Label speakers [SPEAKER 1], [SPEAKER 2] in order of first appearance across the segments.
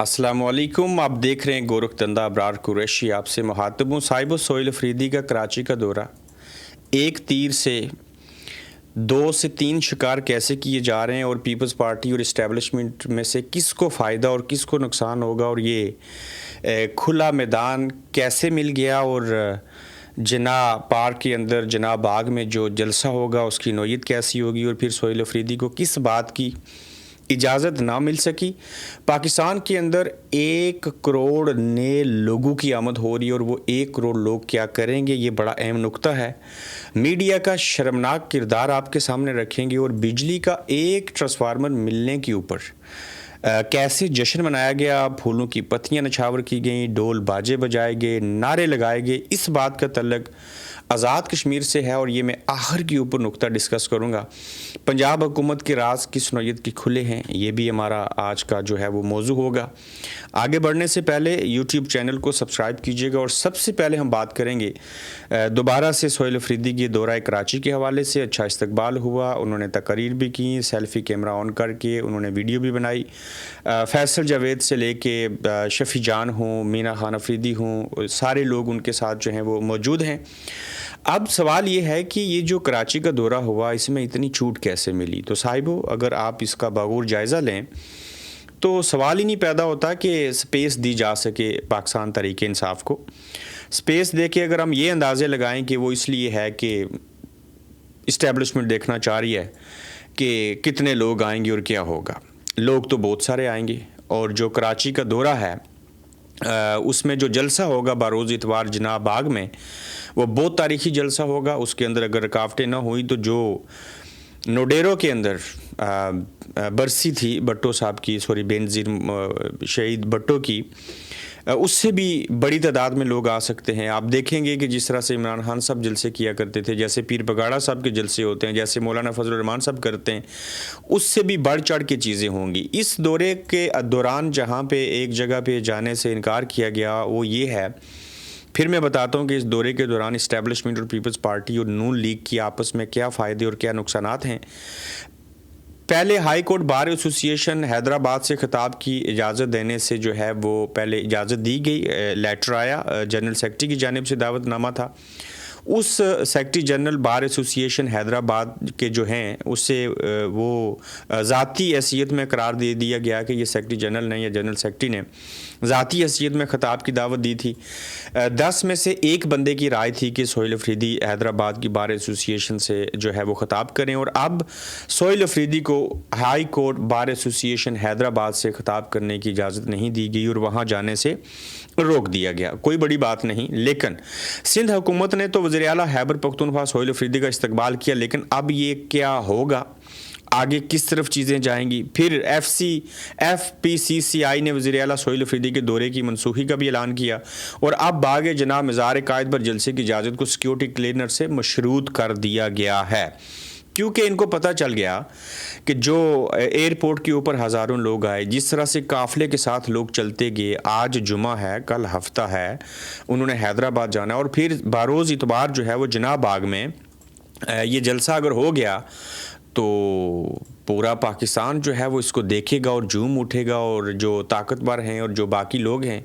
[SPEAKER 1] السلام علیکم، آپ دیکھ رہے ہیں گورکھدندہ ابرار قریشی آپ سے مخاطب ہوں۔ صاحب سہیل افریدی کا کراچی کا دورہ، ایک تیر سے 2 سے 3 شکار کیسے کیے جا رہے ہیں اور پیپلز پارٹی اور اسٹیبلشمنٹ میں سے کس کو فائدہ اور کس کو نقصان ہوگا، اور یہ کھلا میدان کیسے مل گیا، اور جناح پارک کے اندر جناح باغ میں جو جلسہ ہوگا اس کی نوعیت کیسی ہوگی، اور پھر سہیل افریدی کو کس بات کی اجازت نہ مل سکی۔ پاکستان کے اندر 1 کروڑ نئے لوگوں کی آمد ہو رہی ہے، اور وہ 1 کروڑ لوگ کیا کریں گے، یہ بڑا اہم نقطہ ہے۔ میڈیا کا شرمناک کردار آپ کے سامنے رکھیں گے، اور بجلی کا ایک ٹرانسفارمر ملنے کے اوپر کیسے جشن منایا گیا، پھولوں کی پتیاں نچھاور کی گئیں، ڈول باجے بجائے گئے، نعرے لگائے گئے، اس بات کا تعلق آزاد کشمیر سے ہے، اور یہ میں آخر کے اوپر نقطہ ڈسکس کروں گا۔ پنجاب حکومت کے راز کس نوعیت کے کھلے ہیں، یہ بھی ہمارا آج کا جو ہے وہ موضوع ہوگا۔ آگے بڑھنے سے پہلے یوٹیوب چینل کو سبسکرائب کیجیے گا، اور سب سے پہلے ہم بات کریں گے دوبارہ سے سہیل افریدی کے دورہ کراچی کے حوالے سے۔ اچھا استقبال ہوا، انہوں نے تقاریر بھی کی، سیلفی کیمرہ آن کر کے انہوں نے ویڈیو بھی بنائی۔ فیصل جاوید سے لے کے شفیع جان ہوں، مینا خان افریدی ہوں، سارے لوگ ان کے ساتھ جو ہیں وہ موجود ہیں۔ اب سوال یہ ہے کہ یہ جو کراچی کا دورہ ہوا، اس میں اتنی چھوٹ کیسے ملی؟ تو صاحبو، اگر آپ اس کا باغور جائزہ لیں تو سوال ہی نہیں پیدا ہوتا کہ سپیس دی جا سکے پاکستان تحریک انصاف کو۔ سپیس دے کے اگر ہم یہ اندازے لگائیں کہ وہ اس لیے ہے کہ اسٹیبلشمنٹ دیکھنا چاہ رہی ہے کہ کتنے لوگ آئیں گے اور کیا ہوگا، لوگ تو بہت سارے آئیں گے، اور جو کراچی کا دورہ ہے اس میں جو جلسہ ہوگا بروز اتوار جناح باغ میں، وہ بہت تاریخی جلسہ ہوگا۔ اس کے اندر اگر رکاوٹیں نہ ہوئی تو جو نوڈیرو کے اندر برسی تھی بھٹو صاحب کی، بینظیر شہید بھٹو کی، اس سے بھی بڑی تعداد میں لوگ آ سکتے ہیں۔ آپ دیکھیں گے کہ جس طرح سے عمران خان صاحب جلسے کیا کرتے تھے، جیسے پیر پگاڑا صاحب کے جلسے ہوتے ہیں، جیسے مولانا فضل الرحمان صاحب کرتے ہیں، اس سے بھی بڑھ چڑھ کے چیزیں ہوں گی۔ اس دورے کے دوران جہاں پہ ایک جگہ پہ جانے سے انکار کیا گیا وہ یہ ہے، پھر میں بتاتا ہوں کہ اس دورے کے دوران اسٹیبلشمنٹ اور پیپلز پارٹی اور نون لیگ کی آپس میں کیا فائدے اور کیا نقصانات ہیں۔ پہلے ہائی کورٹ بار ایسوسی ایشن حیدرآباد سے خطاب کی اجازت دینے سے جو ہے وہ پہلے اجازت دی گئی، لیٹر آیا، جنرل سیکرٹری کی جانب سے دعوت نامہ تھا۔ اس سیکرٹری جنرل بار ایسوسی ایشن حیدرآباد کے جو ہیں اس سے وہ ذاتی حیثیت میں قرار دے دیا گیا کہ یہ سیکرٹری جنرل نے یا جنرل سیکرٹری نے ذاتی حیثیت میں خطاب کی دعوت دی تھی۔ 10 میں سے ایک بندے کی رائے تھی کہ سہیل افریدی حیدرآباد کی بار ایسوسی ایشن سے جو ہے وہ خطاب کریں، اور اب سہیل افریدی کو ہائی کورٹ بار ایسوسی ایشن حیدرآباد سے خطاب کرنے کی اجازت نہیں دی گئی اور وہاں جانے سے روک دیا گیا۔ کوئی بڑی بات نہیں، لیکن سندھ حکومت نے تو وزیر اعلیٰ خیبر پختونخوا سہیل افریدی کا استقبال کیا، لیکن اب یہ کیا ہوگا، آگے کس طرف چیزیں جائیں گی؟ پھر ایف پی سی سی آئی نے وزیر اعلیٰ سہیل افریدی کے دورے کی منسوخی کا بھی اعلان کیا، اور اب باغ جناح مزار قائد پر جلسے کی اجازت کو سیکیورٹی کلیئرنس سے مشروط کر دیا گیا ہے، کیونکہ ان کو پتہ چل گیا کہ جو ایئرپورٹ کے اوپر ہزاروں لوگ آئے، جس طرح سے قافلے کے ساتھ لوگ چلتے گئے، آج جمعہ ہے، کل ہفتہ ہے، انہوں نے حیدرآباد جانا، اور پھر بروز اتوار جو ہے وہ جناح باغ میں یہ جلسہ اگر ہو گیا تو پورا پاکستان جو ہے وہ اس کو دیکھے گا اور جھوم اٹھے گا، اور جو طاقتور ہیں اور جو باقی لوگ ہیں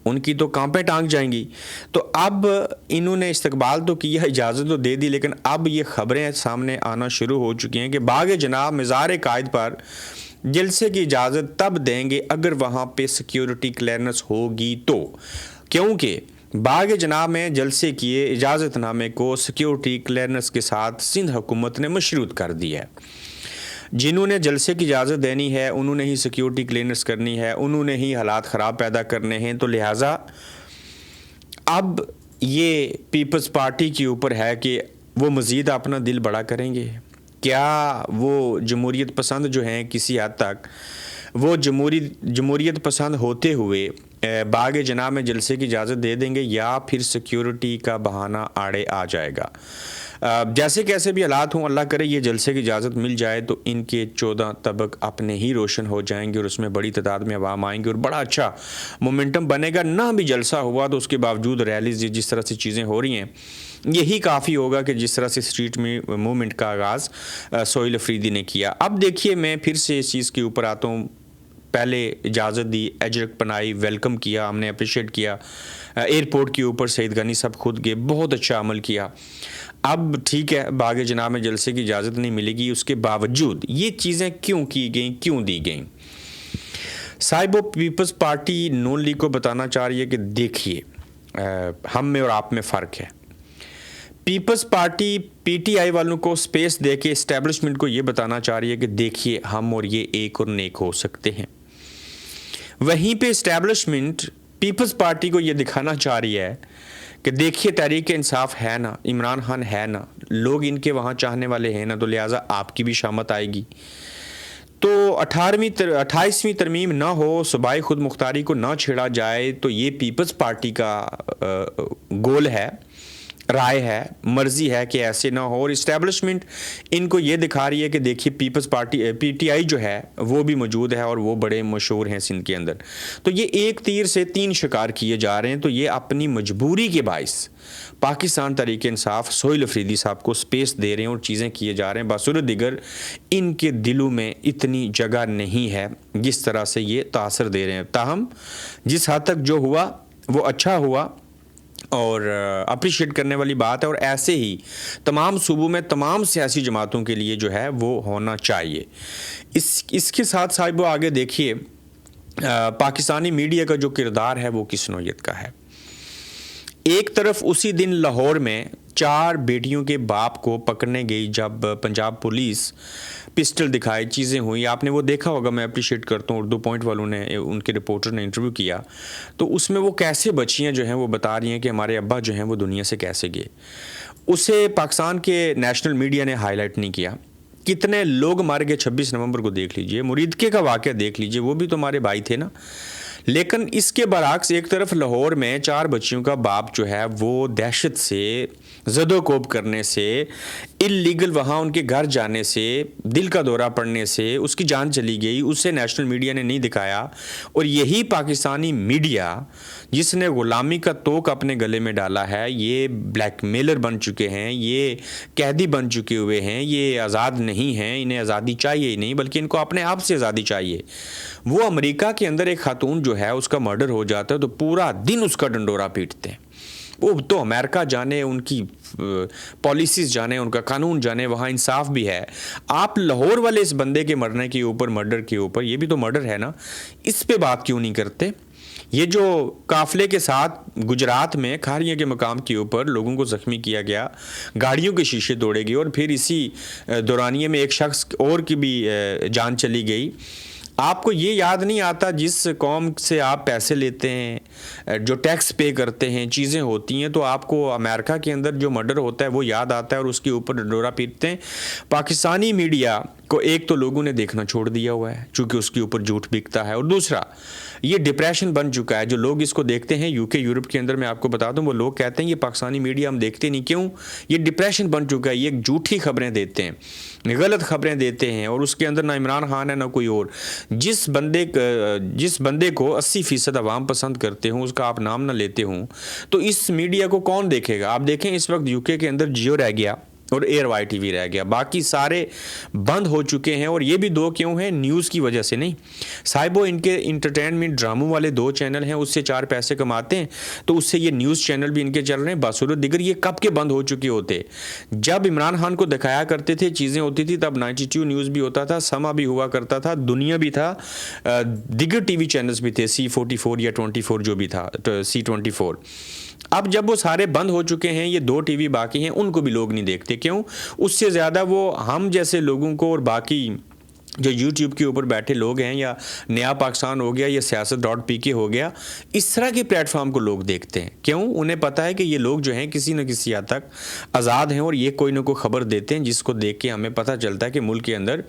[SPEAKER 1] ان کی تو کانپیں ٹانگ جائیں گی۔ تو اب انہوں نے استقبال تو کیا، اجازت تو دے دی، لیکن اب یہ خبریں سامنے آنا شروع ہو چکی ہیں کہ باغ جناح مزار قائد پر جلسے کی اجازت تب دیں گے اگر وہاں پہ سیکیورٹی کلیئرنس ہوگی تو، کیونکہ باغ جناح میں جلسے کیے اجازت نامے کو سیکیورٹی کلیئرنس کے ساتھ سندھ حکومت نے مشروط کر دیا ہے۔ جنہوں نے جلسے کی اجازت دینی ہے انہوں نے ہی سیکیورٹی کلیئرنس کرنی ہے، انہوں نے ہی حالات خراب پیدا کرنے ہیں، تو لہٰذا اب یہ پیپلز پارٹی کے اوپر ہے کہ وہ مزید اپنا دل بڑا کریں گے۔ کیا وہ جمہوریت پسند جو ہیں کسی حد تک وہ جمہوریت پسند ہوتے ہوئے باغ جناح میں جلسے کی اجازت دے دیں گے، یا پھر سیکیورٹی کا بہانہ آڑے آ جائے گا؟ جیسے کیسے بھی حالات ہوں، اللہ کرے یہ جلسے کی اجازت مل جائے تو ان کے 14 طبق اپنے ہی روشن ہو جائیں گے، اور اس میں بڑی تعداد میں عوام آئیں گے اور بڑا اچھا مومنٹم بنے گا۔ نہ بھی جلسہ ہوا تو اس کے باوجود ریلیز جس طرح سے چیزیں ہو رہی ہیں، یہی کافی ہوگا کہ جس طرح سے اسٹریٹ میں موومنٹ کا آغاز سہیل افریدی نے کیا۔ اب دیکھیے، میں پھر سے اس چیز کے اوپر آتا ہوں، پہلے اجازت دی, اجرک پنائی, ویلکم کیا, ہم نے اپریشیٹ کیا. ایئرپورٹ کے اوپر سعید غنی صاحب خود گئے, بہت اچھا عمل کیا. اب ٹھیک ہے, باغ جناح میں جلسے کی اجازت نہیں ملے گی, اس کے باوجود یہ چیزیں کیوں کی گئیں, کیوں دی گئیں؟ صاحب پیپلز پارٹی نون لیگ کو بتانا چاہ رہی ہے کہ دیکھیے ہم میں اور آپ میں فرق ہے. پیپلز پارٹی پی ٹی آئی والوں کو سپیس دے کے اسٹیبلشمنٹ کو یہ بتانا چاہ رہی ہے کہ دیکھیے ہم اور یہ ایک اور نیک ہو سکتے ہیں. وہیں پہ اسٹیبلشمنٹ پیپلز پارٹی کو یہ دکھانا چاہ رہی ہے کہ دیکھیے تحریک انصاف ہے نا, عمران خان ہے نا, لوگ ان کے وہاں چاہنے والے ہیں نا, تو لہٰذا آپ کی بھی شامت آئے گی. تو 28ویں ترمیم نہ ہو, صوبائی خود مختاری کو نہ چھیڑا جائے, تو یہ پیپلز پارٹی کا گول ہے, رائے ہے, مرضی ہے کہ ایسے نہ ہو. اور اسٹیبلشمنٹ ان کو یہ دکھا رہی ہے کہ دیکھیے پیپلز پارٹی پی ٹی آئی جو ہے وہ بھی موجود ہے اور وہ بڑے مشہور ہیں سندھ کے اندر. تو یہ ایک تیر سے 3 شکار کیے جا رہے ہیں. تو یہ اپنی مجبوری کے باعث پاکستان تحریک انصاف سہیل افریدی صاحب کو سپیس دے رہے ہیں اور چیزیں کیے جا رہے ہیں. بصورت دیگر ان کے دلوں میں اتنی جگہ نہیں ہے جس طرح سے یہ تاثر دے رہے ہیں. تاہم جس حد تک جو ہوا وہ اچھا ہوا اور اپریشیٹ کرنے والی بات ہے, اور ایسے ہی تمام صوبوں میں تمام سیاسی جماعتوں کے لیے جو ہے وہ ہونا چاہیے. اس کے ساتھ صاحب آگے دیکھیے پاکستانی میڈیا کا جو کردار ہے وہ کس نوعیت کا ہے. ایک طرف اسی دن لاہور میں 4 بیٹیوں کے باپ کو پکڑنے گئی جب پنجاب پولیس پسٹل دکھائے, چیزیں ہوئی, آپ نے وہ دیکھا ہوگا, میں اپریشیٹ کرتا ہوں, اردو پوائنٹ والوں نے, ان کے رپورٹر نے انٹرویو کیا, تو اس میں وہ کیسے بچیاں جو ہیں وہ بتا رہی ہیں کہ ہمارے ابا جو ہیں وہ دنیا سے کیسے گئے. اسے پاکستان کے نیشنل میڈیا نے ہائی لائٹ نہیں کیا. کتنے لوگ مارے گئے 26 نومبر کو دیکھ لیجئے, مریدکے کا واقعہ دیکھ لیجئے, وہ بھی تو ہمارے بھائی تھے نا. لیکن اس کے برعکس ایک طرف لاہور میں 4 بچیوں کا باپ جو ہے وہ دہشت سے, زد و کوب کرنے سے, اللیگل وہاں ان کے گھر جانے سے, دل کا دورہ پڑنے سے اس کی جان چلی گئی. اسے نیشنل میڈیا نے نہیں دکھایا, اور یہی پاکستانی میڈیا جس نے غلامی کا توق اپنے گلے میں ڈالا ہے, یہ بلیک میلر بن چکے ہیں, یہ قیدی بن چکے ہوئے ہیں, یہ آزاد نہیں ہیں, انہیں آزادی چاہیے ہی نہیں بلکہ ان کو اپنے آپ سے آزادی چاہیے. وہ امریکہ کے اندر ایک خاتون جو ہے اس کا مرڈر ہو جاتا ہے تو پورا دن اس کا ڈنڈورا پیٹتے ہیں. وہ تو امریکہ جانے, ان کی پالیسیز جانے, ان کا قانون جانے, وہاں انصاف بھی ہے. آپ لاہور والے اس بندے کے مرنے کے اوپر, مرڈر کے اوپر, یہ بھی تو مرڈر ہے نا, اس پہ بات کیوں نہیں کرتے؟ یہ جو قافلے کے ساتھ گجرات میں کھاریاں کے مقام کے اوپر لوگوں کو زخمی کیا گیا, گاڑیوں کے شیشے توڑے گئے, اور پھر اسی دورانیے میں ایک شخص اور کی بھی جان چلی گئی. آپ کو یہ یاد نہیں آتا جس قوم سے آپ پیسے لیتے ہیں, جو ٹیکس پے کرتے ہیں, چیزیں ہوتی ہیں, تو آپ کو امریکہ کے اندر جو مرڈر ہوتا ہے وہ یاد آتا ہے اور اس کے اوپر ڈنڈورا پیٹتے ہیں. پاکستانی میڈیا کو ایک تو لوگوں نے دیکھنا چھوڑ دیا ہوا ہے چونکہ اس کے اوپر جھوٹ بکتا ہے, اور دوسرا یہ ڈپریشن بن چکا ہے. جو لوگ اس کو دیکھتے ہیں UK یورپ کے اندر, میں آپ کو بتا دوں, وہ لوگ کہتے ہیں یہ پاکستانی میڈیا ہم دیکھتے نہیں. کیوں؟ یہ ڈپریشن بن چکا ہے, یہ ایک جھوٹی خبریں دیتے ہیں, غلط خبریں دیتے ہیں, اور اس کے اندر نہ عمران خان ہے نہ کوئی اور. جس بندے کو 80% عوام پسند کرتے ہوں, اس کا آپ نام نہ لیتے ہوں, تو اس میڈیا کو کون دیکھے گا؟ آپ دیکھیں اس وقت UK کے اندر جیو رہ گیا اور ایئر وائی ٹی وی رہ گیا, باقی سارے بند ہو چکے ہیں. اور یہ بھی 2 کیوں ہیں؟ نیوز کی وجہ سے نہیں صاحبو. ان کے انٹرٹینمنٹ ڈراموں والے 2 چینل ہیں, اس سے 4 پیسے کماتے ہیں, تو اس سے یہ نیوز چینل بھی ان کے چل رہے ہیں. بصورت دیگر یہ کب کے بند ہو چکے ہوتے؟ جب عمران خان کو دکھایا کرتے تھے, چیزیں ہوتی تھی, تب 92 نیوز بھی ہوتا تھا, سما بھی ہوا کرتا تھا, دنیا بھی تھا, دیگر ٹی وی چینلز بھی تھے, C44 یا 24 جو بھی تھا, C24. اب جب وہ سارے بند ہو چکے ہیں, یہ 2 ٹی وی باقی ہیں, ان کو بھی لوگ نہیں دیکھتے. کیوں؟ اس سے زیادہ وہ ہم جیسے لوگوں کو اور باقی جو یوٹیوب کے اوپر بیٹھے لوگ ہیں, یا نیا پاکستان ہو گیا, یا سیاست.PK ہو گیا, اس طرح کے پلیٹ فارم کو لوگ دیکھتے ہیں. کیوں؟ انہیں پتہ ہے کہ یہ لوگ جو ہیں کسی نہ کسی حد تک آزاد ہیں, اور یہ کوئی نہ کوئی خبر دیتے ہیں جس کو دیکھ کے ہمیں پتہ چلتا ہے کہ ملک کے اندر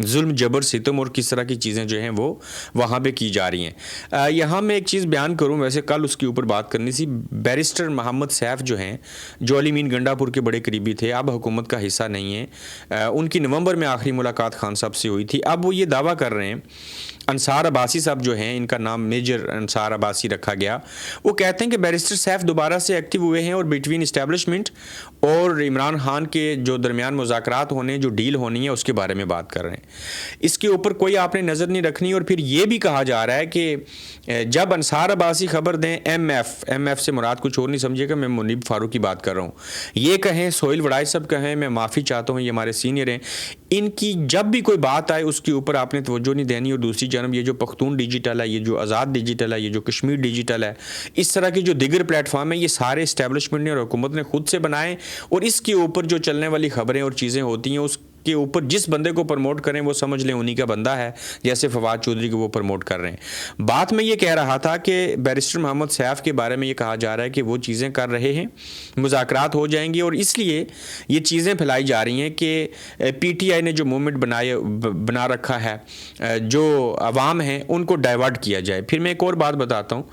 [SPEAKER 1] ظلم, جبر, ستم اور کس طرح کی چیزیں جو ہیں وہ وہاں پہ کی جا رہی ہیں. یہاں میں ایک چیز بیان کروں, ویسے کل اس کے اوپر بات کرنی تھی. بیرسٹر محمد سیف جو ہیں, جو علی مین گنڈا پور کے بڑے قریبی تھے, اب حکومت کا حصہ نہیں ہیں, ان کی نومبر میں آخری ملاقات خان صاحب سے ہوئی تھی. اب وہ یہ دعویٰ کر رہے ہیں انصار عباسی صاحب جو ہیں، ان کا نام میجر انصار عباسی رکھا گیا، وہ کہتے ہیں کہ بیرسٹر سیف دوبارہ سے ایکٹیو ہوئے ہیں اور بٹوین اسٹیبلشمنٹ اور عمران خان کے جو درمیان مذاکرات ہونے، جو ڈیل ہونی ہے، اس کے بارے میں بات کر رہے ہیں۔ اس کے اوپر کوئی آپ نے نظر نہیں رکھنی۔ اور پھر یہ بھی کہا جا رہا ہے کہ جب انصار عباسی خبر دیں، ایم ایف سے مراد کچھ اور نہیں سمجھے گا، میں منیب فاروق کی بات کر رہا ہوں، یہ کہیں، سہیل وڑائی صاحب کہیں، میں معافی چاہتا ہوں، یہ ہمارے سینئر ہیں، ان کی جب بھی کوئی بات آئے اس کے اوپر آپ نے توجہ نہیں دینی۔ اور دوسری جانب یہ جو پختون ڈیجیٹل ہے، یہ جو آزاد ڈیجیٹل ہے، یہ جو کشمیر ڈیجیٹل ہے، اس طرح کے جو دیگر پلیٹ فارم ہیں، یہ سارے اسٹیبلشمنٹ نے اور حکومت نے خود سے بنائے، اور اس کے اوپر جو چلنے والی خبریں اور چیزیں ہوتی ہیں، اس کے اوپر جس بندے کو پروموٹ کریں وہ سمجھ لیں انہی کا بندہ ہے، جیسے فواد چودھری کو وہ پروموٹ کر رہے ہیں۔ بات میں یہ کہہ رہا تھا کہ بیرسٹر محمد سیف کے بارے میں یہ کہا جا رہا ہے کہ وہ چیزیں کر رہے ہیں، مذاکرات ہو جائیں گی، اور اس لیے یہ چیزیں پھیلائی جا رہی ہیں کہ پی ٹی آئی نے جو موومنٹ بنا رکھا ہے، جو عوام ہیں ان کو ڈائیورٹ کیا جائے۔ پھر میں ایک اور بات بتاتا ہوں،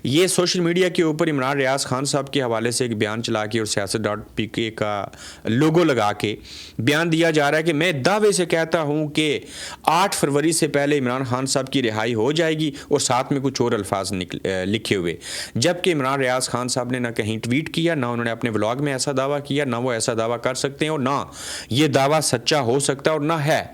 [SPEAKER 1] یہ سوشل میڈیا کے اوپر عمران ریاض خان صاحب کے حوالے سے ایک بیان چلا کے اور سیاست.pk کا لوگو لگا کے بیان دیا جا رہا ہے کہ میں دعوے سے کہتا ہوں کہ 8 فروری سے پہلے عمران خان صاحب کی رہائی ہو جائے گی، اور ساتھ میں کچھ اور الفاظ لکھے ہوئے، جبکہ عمران ریاض خان صاحب نے نہ کہیں ٹویٹ کیا، نہ انہوں نے اپنے ولاگ میں ایسا دعویٰ کیا، نہ وہ ایسا دعویٰ کر سکتے ہیں، اور نہ یہ دعویٰ سچا ہو سکتا اور نہ ہے۔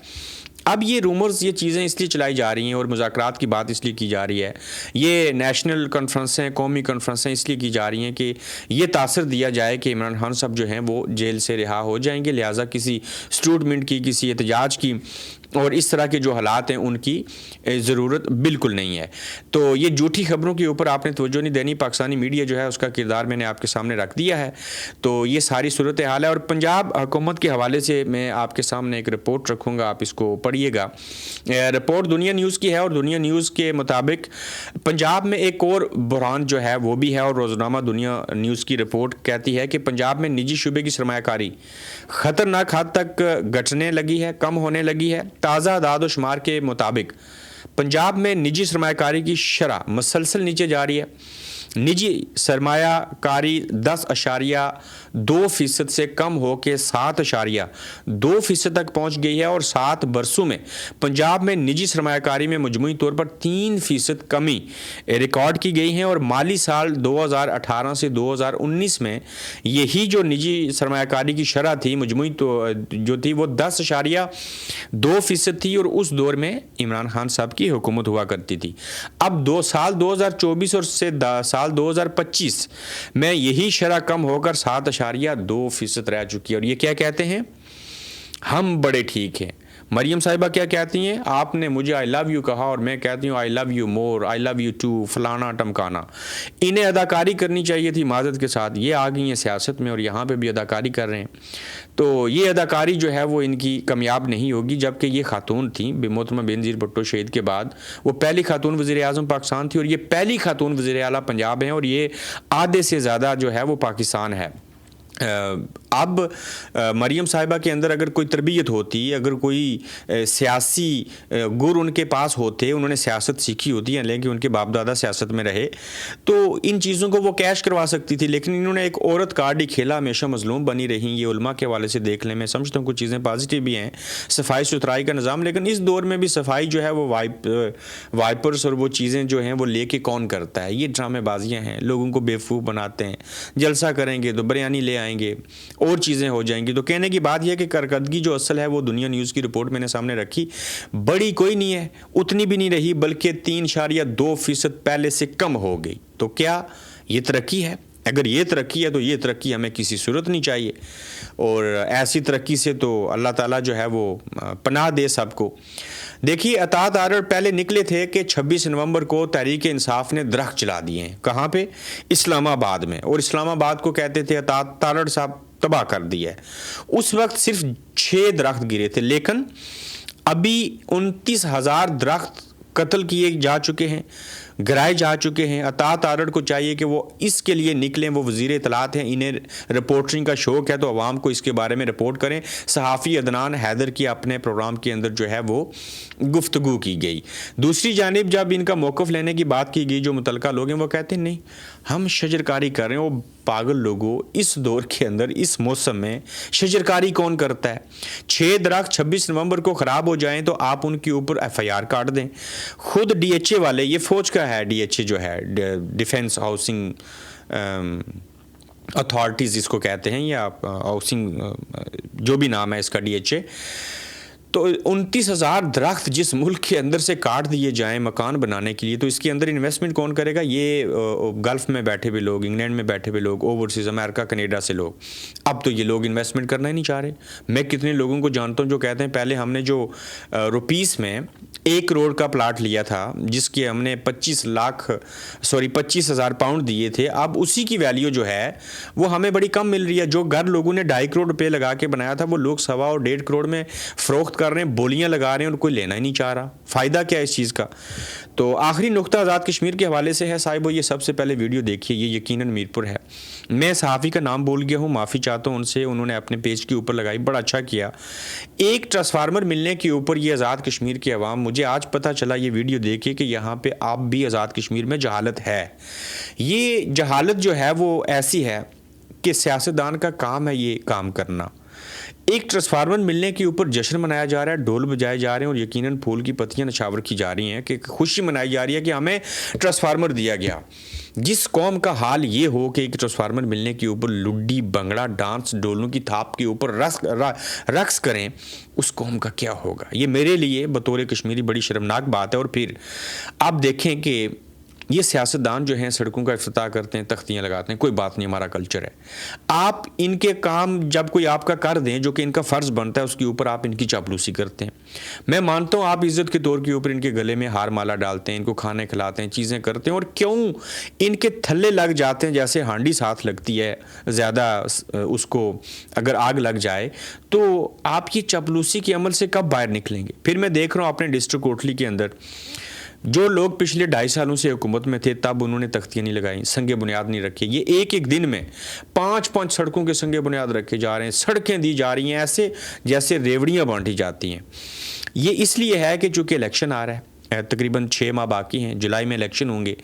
[SPEAKER 1] اب یہ رومرز، یہ چیزیں اس لیے چلائی جا رہی ہیں اور مذاکرات کی بات اس لیے کی جا رہی ہے، یہ نیشنل کانفرنسیں، قومی کانفرنسیں اس لیے کی جا رہی ہیں کہ یہ تاثر دیا جائے کہ عمران خان صاحب جو ہیں وہ جیل سے رہا ہو جائیں گے، لہٰذا کسی اسٹوڈمنٹ کی، کسی احتجاج کی اور اس طرح کے جو حالات ہیں ان کی ضرورت بالکل نہیں ہے۔ تو یہ جھوٹی خبروں کے اوپر آپ نے توجہ نہیں دینی، پاکستانی میڈیا جو ہے اس کا کردار میں نے آپ کے سامنے رکھ دیا ہے۔ تو یہ ساری صورتحال ہے، اور پنجاب حکومت کے حوالے سے میں آپ کے سامنے ایک رپورٹ رکھوں گا، آپ اس کو پڑھیے گا۔ رپورٹ دنیا نیوز کی ہے، اور دنیا نیوز کے مطابق پنجاب میں ایک اور بحران جو ہے وہ بھی ہے، اور روزنامہ دنیا نیوز کی رپورٹ کہتی ہے کہ پنجاب میں نجی شعبے کی سرمایہ کاری خطرناک حد تک گھٹنے لگی ہے، کم ہونے لگی ہے۔ تازہ اعداد و شمار کے مطابق پنجاب میں نجی سرمایہ کاری کی شرح مسلسل نیچے جا رہی ہے۔ نجی سرمایہ کاری 10.2% سے کم ہو کے 7.2% تک پہنچ گئی ہے، اور 7 برسوں میں پنجاب میں نجی سرمایہ کاری میں مجموعی طور پر 3% کمی ریکارڈ کی گئی ہے، اور مالی سال 2018 سے 2019 میں یہی جو نجی سرمایہ کاری کی شرح تھی مجموعی جو تھی وہ 10.2% تھی، اور اس دور میں عمران خان صاحب کی حکومت ہوا کرتی تھی۔ اب سال 2024 اور سے سال 2025 میں یہی شرح کم ہو کر 7.2% رہ چکی ہے، اور یہ کیا کہتے ہیں؟ ہم بڑے ٹھیک ہیں۔ مریم صاحبہ کیا کہتی ہیں؟ آپ نے مجھے آئی لو یو کہا، اور میں کہتی ہوں I love you more, I love you too, فلانا ٹمکانا۔ انہیں اداکاری کرنی چاہیے تھی معذرت کے ساتھ، یہ آ گئی ہیں سیاست میں اور یہاں پہ بھی اداکاری کر رہے ہیں۔ تو یہ اداکاری جو ہے وہ ان کی کامیاب نہیں ہوگی، جبکہ یہ خاتون تھیں، محترمہ بینظیر بھٹو شہید کے بعد وہ پہلی خاتون وزیر اعظم پاکستان تھی، اور یہ پہلی خاتون وزیر اعلیٰ پنجاب ہیں، اور یہ آدھے سے زیادہ جو ہے وہ پاکستان ہے۔ اب مریم صاحبہ کے اندر اگر کوئی تربیت ہوتی، اگر کوئی سیاسی گر ان کے پاس ہوتے، انہوں نے سیاست سیکھی ہوتی ہے، لیکن ان کے باپ دادا سیاست میں رہے، تو ان چیزوں کو وہ کیش کروا سکتی تھی، لیکن انہوں نے ایک عورت کارڈ ہی کھیلا، ہمیشہ مظلوم بنی رہی۔ یہ علماء کے حوالے سے دیکھ لیں، میں سمجھتا ہوں کچھ چیزیں پازیٹیو بھی ہیں، صفائی ستھرائی کا نظام، لیکن اس دور میں بھی صفائی جو ہے وہ وائپرز اور وہ چیزیں جو ہیں وہ لے کے کون کرتا ہے؟ یہ ڈرامے بازیاں ہیں، لوگوں کو بیوقوف بناتے ہیں، جلسہ کریں گے تو بریانی لے آئیں گے اور چیزیں ہو جائیں گی۔ تو کہنے کی بات یہ کہ کارکردگی جو اصل ہے وہ دنیا نیوز کی رپورٹ میں نے سامنے رکھی، بڑی کوئی نہیں ہے، اتنی بھی نہیں رہی، بلکہ 3.2% پہلے سے کم ہو گئی۔ تو کیا یہ ترقی ہے؟ اگر یہ ترقی ہے تو یہ ترقی ہمیں کسی صورت نہیں چاہیے، اور ایسی ترقی سے تو اللہ تعالیٰ جو ہے وہ پناہ دے سب کو۔ دیکھیے، اطاعت آرڈر پہلے نکلے تھے کہ 26 نومبر کو تحریک انصاف نے درخت چلا دیے ہیں، کہاں پہ؟ اسلام آباد میں، اور اسلام آباد کو کہتے تھے اطاعت آرڈر صاحب تباہ کر دیا ہے۔ اس وقت صرف 6 درخت گرے تھے، لیکن ابھی 29,000 درخت قتل کیے جا چکے ہیں، گرائے جا چکے ہیں۔ اطاعت آرڈر کو چاہیے کہ وہ اس کے لیے نکلیں، وہ وزیر اطلاعات ہیں، انہیں رپورٹنگ کا شوق ہے تو عوام کو اس کے بارے میں رپورٹ کریں۔ صحافی عدنان حیدر کی اپنے پروگرام کے اندر جو ہے وہ گفتگو کی گئی۔ دوسری جانب جب ان کا موقف لینے کی بات کی گئی، جو متعلقہ لوگ ہیں وہ کہتے ہیں نہیں ہم شجرکاری کر رہے ہیں۔ وہ پاگل لوگوں، اس دور کے اندر اس موسم میں شجرکاری کون کرتا ہے؟ 6 درخت 26 نومبر کو خراب ہو جائیں تو آپ ان کے اوپر ایف آئی آر کاٹ دیں۔ خود ڈی ایچ اے والے، یہ فوج کا ہے ڈی ایچ اے جو ہے ڈیفنس ہاؤسنگ اتھارٹیز اس کو کہتے ہیں، یا ہاؤسنگ جو بھی نام ہے اس کا ڈی ایچ اے، تو 29,000 درخت جس ملک کے اندر سے کاٹ دیے جائیں مکان بنانے کے لیے، تو اس کے اندر انویسٹمنٹ کون کرے گا؟ یہ گلف میں بیٹھے ہوئے لوگ، انگلینڈ میں بیٹھے ہوئے لوگ، اوورسیز امریکہ کینیڈا سے لوگ۔ اب تو یہ لوگ انویسٹمنٹ کرنا ہی نہیں چاہ رہے۔ میں کتنے لوگوں کو جانتا ہوں جو کہتے ہیں پہلے ہم نے جو روپیس میں 1 کروڑ کا پلاٹ لیا تھا جس کے ہم نے 25,000 پاؤنڈ دیے تھے، اب اسی کی ویلیو جو ہے وہ ہمیں بڑی کم مل رہی ہے۔ جو گھر لوگوں نے 2.5 کروڑ روپے لگا کے بنایا تھا وہ لوگ 1.25 اور 1.5 کروڑ میں فروخت کر رہے ہیں، بولیاں لگا رہے ہیں اور کوئی لینا ہی نہیں چاہ رہا۔ فائدہ کیا ہے اس چیز کا؟ تو آخری نقطہ آزاد کشمیر کے حوالے سے ہے صاحبو، یہ سب سے پہلے ویڈیو دیکھیے، یہ یقیناً میرپور ہے۔ میں صحافی کا نام بول گیا ہوں، معافی چاہتا ہوں ان سے، انہوں نے اپنے پیج کے اوپر لگائی، بڑا اچھا کیا۔ ایک ٹرانسفارمر ملنے کے اوپر یہ آزاد کشمیر کے عوام، مجھے آج پتہ چلا یہ ویڈیو دیکھے کہ یہاں پہ آپ بھی آزاد کشمیر میں جہالت ہے۔ یہ جہالت جو ہے وہ ایسی ہے کہ سیاستدان کا کام ہے یہ کام کرنا۔ ایک ٹرانسفارمر ملنے کے اوپر جشن منایا جا رہا ہے، ڈھول بجائے جا رہے ہیں اور یقیناً پھول کی پتیاں نچھاور کی جا رہی ہیں کہ خوشی منائی جا رہی ہے کہ ہمیں ٹرانسفارمر دیا گیا۔ جس قوم کا حال یہ ہو کہ ایک ٹرانسفارمر ملنے کے اوپر لڈی بنگڑا ڈانس ڈولوں کی تھاپ کے اوپر رقص کریں، اس قوم کا کیا ہوگا؟ یہ میرے لیے بطور کشمیری بڑی شرمناک بات ہے۔ اور پھر آپ دیکھیں کہ یہ سیاستدان جو ہیں سڑکوں کا افتتاح کرتے ہیں، تختیاں لگاتے ہیں، کوئی بات نہیں، ہمارا کلچر ہے۔ آپ ان کے کام جب کوئی آپ کا کر دیں جو کہ ان کا فرض بنتا ہے، اس کے اوپر آپ ان کی چاپلوسی کرتے ہیں۔ میں مانتا ہوں آپ عزت کے طور کے اوپر ان کے گلے میں ہار مالا ڈالتے ہیں، ان کو کھانے کھلاتے ہیں، چیزیں کرتے ہیں، اور کیوں ان کے تھلے لگ جاتے ہیں جیسے ہانڈی ساتھ لگتی ہے، زیادہ اس کو اگر آگ لگ جائے تو آپ یہ چاپلوسی کے عمل سے کب باہر نکلیں گے؟ پھر میں دیکھ رہا ہوں اپنے ڈسٹرکٹ کوٹلی کے اندر جو لوگ پچھلے 2.5 سالوں سے حکومت میں تھے تب انہوں نے تختیاں نہیں لگائیں، سنگ بنیاد نہیں رکھے۔ یہ ایک دن میں 5 سڑکوں کے سنگ بنیاد رکھے جا رہے ہیں، سڑکیں دی جا رہی ہیں ایسے جیسے ریوڑیاں بانٹی جاتی ہیں۔ یہ اس لیے ہے کہ چونکہ الیکشن آ رہا ہے، تقریباً 6 ماہ باقی ہیں، جولائی میں الیکشن ہوں گے،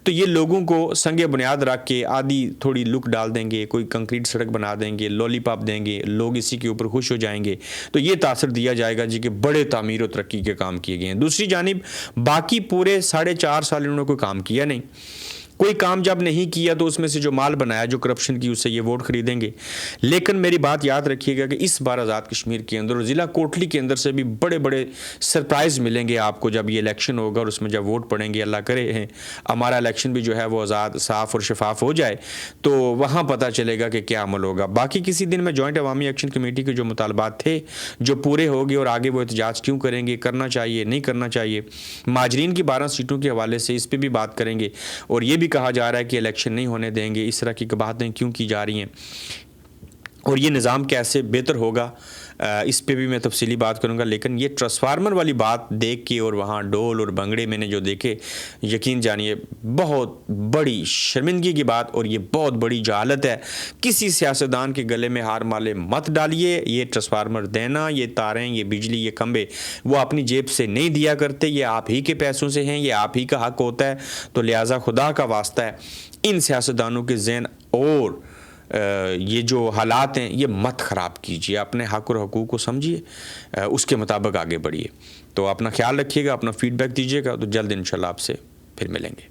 [SPEAKER 1] تو یہ لوگوں کو سنگ بنیاد رکھ کے آدھی تھوڑی لک ڈال دیں گے، کوئی کنکریٹ سڑک بنا دیں گے، لولی پاپ دیں گے، لوگ اسی کے اوپر خوش ہو جائیں گے، تو یہ تاثر دیا جائے گا جی کہ بڑے تعمیر و ترقی کے کام کیے گئے ہیں۔ دوسری جانب باقی پورے 4.5 سال انہوں نے کوئی کام کیا نہیں۔ کوئی کام جب نہیں کیا تو اس میں سے جو مال بنایا، جو کرپشن کی، اس سے یہ ووٹ خریدیں گے۔ لیکن میری بات یاد رکھیے گا کہ اس بار آزاد کشمیر کے اندر اور ضلع کوٹلی کے اندر سے بھی بڑے بڑے سرپرائز ملیں گے آپ کو جب یہ الیکشن ہوگا اور اس میں جب ووٹ پڑیں گے۔ اللہ کرے ہیں ہمارا الیکشن بھی جو ہے وہ آزاد، صاف اور شفاف ہو جائے تو وہاں پتہ چلے گا کہ کیا عمل ہوگا۔ باقی کسی دن میں جوائنٹ عوامی ایکشن کمیٹی کے جو مطالبات تھے جو پورے ہو گئے اور آگے وہ احتجاج کیوں کریں گے، کرنا چاہیے نہیں کرنا چاہیے، مہاجرین کی 12 سیٹوں کے حوالے سے اس پہ بھی بات کریں گے، اور یہ بھی کہا جا رہا ہے کہ الیکشن نہیں ہونے دیں گے، اس طرح کی باتیں کیوں کی جا رہی ہیں اور یہ نظام کیسے بہتر ہوگا، اس پہ بھی میں تفصیلی بات کروں گا۔ لیکن یہ ٹرانسفارمر والی بات دیکھ کے اور وہاں ڈول اور بنگڑے میں نے جو دیکھے، یقین جانیے بہت بڑی شرمندگی کی بات اور یہ بہت بڑی جہالت ہے۔ کسی سیاستدان کے گلے میں ہار مالے مت ڈالیے۔ یہ ٹرانسفارمر دینا، یہ تاریں، یہ بجلی، یہ کھمبے وہ اپنی جیب سے نہیں دیا کرتے، یہ آپ ہی کے پیسوں سے ہیں، یہ آپ ہی کا حق ہوتا ہے، تو لہٰذا خدا کا واسطہ ہے ان سیاستدانوں کے ذہن اور یہ جو حالات ہیں یہ مت خراب کیجیے، اپنے حق اور حقوق کو سمجھیے، اس کے مطابق آگے بڑھیے۔ تو اپنا خیال رکھیے گا، اپنا فیڈ بیک دیجیے گا، تو جلد انشاءاللہ آپ سے پھر ملیں گے۔